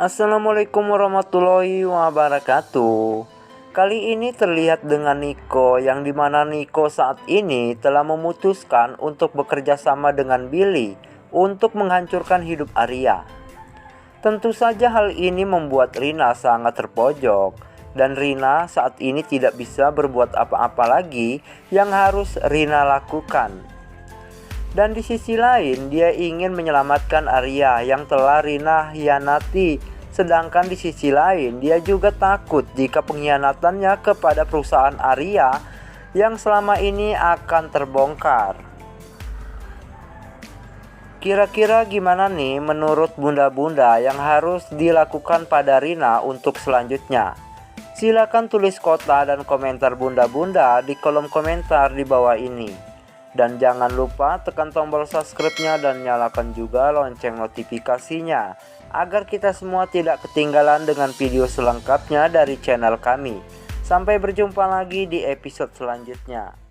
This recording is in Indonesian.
Assalamualaikum warahmatullahi wabarakatuh. Kali ini terlihat dengan Nico, yang dimana Nico saat ini telah memutuskan untuk bekerja sama dengan Billy untuk menghancurkan hidup Arya. Tentu saja hal ini membuat Rina sangat terpojok, dan Rina saat ini tidak bisa berbuat apa-apa lagi yang harus Rina lakukan. Dan di sisi lain, dia ingin menyelamatkan Arya yang telah Rina hianati. Sedangkan di sisi lain, dia juga takut jika pengkhianatannya kepada perusahaan Arya yang selama ini akan terbongkar. Kira-kira gimana nih menurut bunda-bunda yang harus dilakukan pada Rina untuk selanjutnya? Silakan tulis kota dan komentar bunda-bunda di kolom komentar di bawah ini. Dan jangan lupa tekan tombol subscribe-nya dan nyalakan juga lonceng notifikasinya agar kita semua tidak ketinggalan dengan video selengkapnya dari channel kami. Sampai berjumpa lagi di episode selanjutnya.